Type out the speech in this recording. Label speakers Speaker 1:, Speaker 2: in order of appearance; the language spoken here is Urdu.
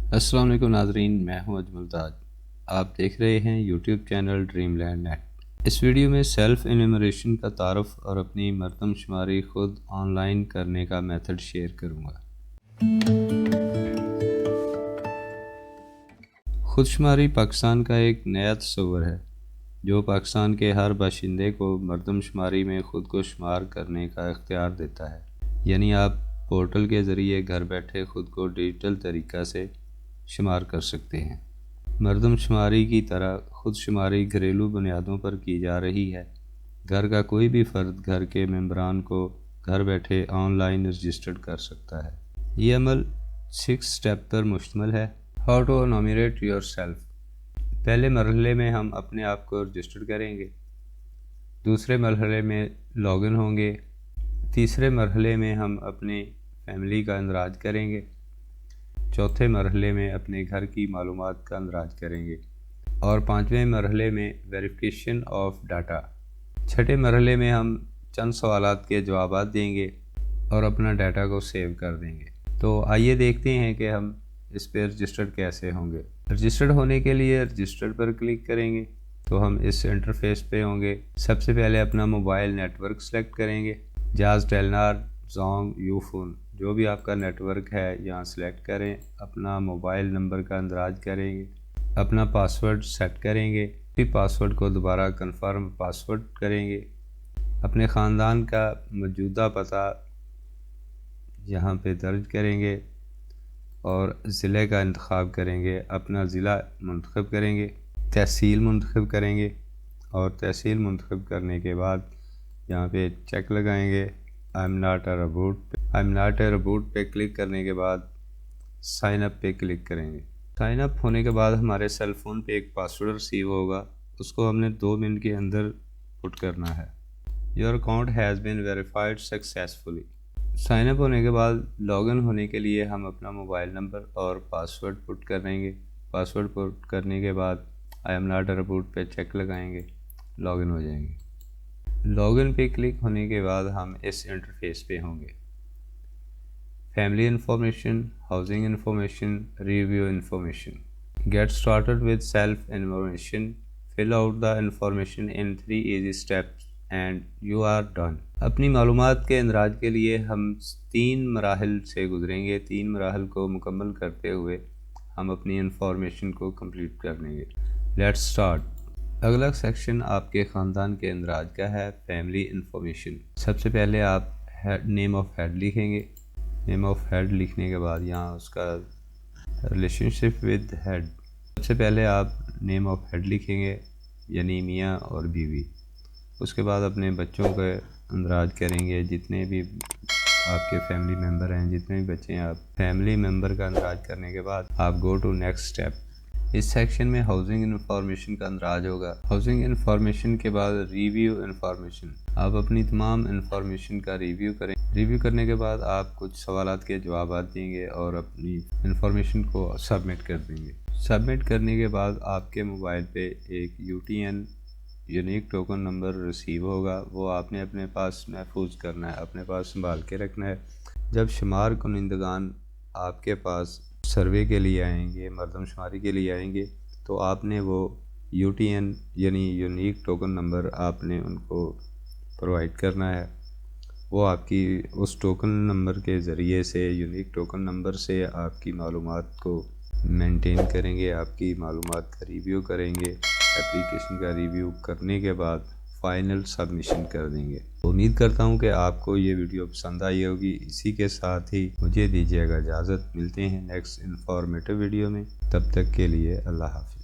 Speaker 1: السلام علیکم ناظرین، میں ہوں اجمل تاج۔ آپ دیکھ رہے ہیں YouTube channel dream land net. اس ویڈیو میں سیلف انیمریشن کا تعارف اور اپنی مردم شماری خود آن لائن کرنے کا میتھڈ شیئر کروں گا۔ خود شماری پاکستان کا ایک نیا تصور ہے جو پاکستان کے ہر باشندے کو مردم شماری میں خود کو شمار کرنے کا اختیار دیتا ہے، یعنی آپ پورٹل کے ذریعے گھر بیٹھے خود کو ڈیجیٹل طریقہ سے شمار کر سکتے ہیں۔ مردم شماری کی طرح خود شماری گھریلو بنیادوں پر کی جا رہی ہے۔ گھر کا کوئی بھی فرد گھر کے ممبران کو گھر بیٹھے آن لائن رجسٹرڈ کر سکتا ہے۔ یہ عمل 6 سٹیپ پر مشتمل ہے۔ How to enumerate yourself. پہلے مرحلے میں ہم اپنے آپ کو رجسٹر کریں گے، دوسرے مرحلے میں لاگ ان ہوں گے، تیسرے مرحلے میں ہم اپنی فیملی کا اندراج کریں گے، چوتھے مرحلے میں اپنے گھر کی معلومات کا اندراج کریں گے اور پانچویں مرحلے میں ویریفیکیشن آف ڈاٹا۔ چھٹے مرحلے میں ہم چند سوالات کے جوابات دیں گے اور اپنا ڈاٹا کو سیو کر دیں گے۔ تو آئیے دیکھتے ہیں کہ ہم اس پہ رجسٹرڈ کیسے ہوں گے۔ رجسٹرڈ ہونے کے لیے رجسٹرڈ پر کلک کریں گے تو ہم اس انٹرفیس پہ ہوں گے۔ سب سے پہلے اپنا موبائل نیٹ ورک سلیکٹ کریں گے، جاز، ٹیلنار، زونگ، یو فون، جو بھی آپ کا نیٹ ورک ہے یہاں سلیکٹ کریں، اپنا موبائل نمبر کا اندراج کریں گے، اپنا پاسورڈ سیٹ کریں گے، پھر پاسورڈ کو دوبارہ کنفرم پاسورڈ کریں گے، اپنے خاندان کا موجودہ پتہ یہاں پہ درج کریں گے اور ضلع کا انتخاب کریں گے، اپنا ضلع منتخب کریں گے، تحصیل منتخب کریں گے اور تحصیل منتخب کرنے کے بعد یہاں پہ چیک لگائیں گے I am not a robot پہ کلک کرنے کے بعد سائن اپ پہ کلک کریں گے۔ سائن اپ ہونے کے بعد ہمارے سیل فون پہ ایک پاسورڈ ریسیو ہوگا، اس کو ہم نے 2 منٹ کے اندر پٹ کرنا ہے۔ Your account has been verified successfully. Sign up ہونے کے بعد لاگ ان ہونے کے لیے ہم اپنا موبائل نمبر اور پاسورڈ پٹ کریں گے۔ پاسورڈ پٹ کرنے کے بعد I am not a robot پہ چیک لگائیں گے، لاگ ان ہو جائیں گے۔ لاگ ان پہ کلک ہونے کے بعد ہم اس انٹرفیس پہ ہوں گے۔ Family information, housing information, review information. Get started with self information, fill out the information in 3 easy steps and you are done. اپنی معلومات کے اندراج کے لیے ہم 3 مراحل سے گزریں گے۔ 3 مراحل کو مکمل کرتے ہوئے ہم اپنی انفارمیشن کو کمپلیٹ کر لیں گے۔ Let's start. اگلا سیکشن آپ کے خاندان کے اندراج کا ہے، فیملی انفارمیشن۔ سب سے پہلے آپ نیم آف ہیڈ لکھیں گے۔ نیم آف ہیڈ لکھنے کے بعد یہاں اس کا ریلیشن شپ ود ہیڈ۔ سب سے پہلے آپ نیم آف ہیڈ لکھیں گے، یعنی میاں اور بیوی۔ اس کے بعد اپنے بچوں کا اندراج کریں گے، جتنے بھی آپ کے فیملی ممبر ہیں، جتنے بھی بچے ہیں، آپ فیملی ممبر کا اندراج کرنے کے بعد آپ گو ٹو نیکسٹ اسٹیپ۔ اس سیکشن میں ہاؤسنگ انفارمیشن کا اندراج ہوگا۔ ہاؤسنگ انفارمیشن کے بعد ریویو انفارمیشن۔ آپ اپنی تمام انفارمیشن کا ریویو کریں۔ ریویو کرنے کے بعد آپ کچھ سوالات کے جوابات دیں گے اور اپنی انفارمیشن کو سبمٹ کر دیں گے۔ سبمٹ کرنے کے بعد آپ کے موبائل پہ ایک UTN unique token number receive ہوگا، وہ آپ نے اپنے پاس محفوظ کرنا ہے، اپنے پاس سنبھال کے رکھنا ہے۔ جب شمار کنندگان آپ کے پاس سروے کے لیے آئیں گے، مردم شماری کے لیے آئیں گے، تو آپ نے وہ UTN یعنی یونیک ٹوکن نمبر آپ نے ان کو پرووائڈ کرنا ہے۔ وہ آپ کی اس ٹوکن نمبر کے ذریعے سے، یونیک ٹوکن نمبر سے آپ کی معلومات کو مینٹین کریں گے، آپ کی معلومات کا ریویو کریں گے۔ اپلیکیشن کا ریویو کرنے کے بعد فائنل سبمیشن کر دیں گے۔ امید کرتا ہوں کہ آپ کو یہ ویڈیو پسند آئی ہوگی۔ اسی کے ساتھ ہی مجھے دیجیے گا اجازت، ملتے ہیں نیکسٹ انفارمیٹیو ویڈیو میں۔ تب تک کے لیے اللہ حافظ۔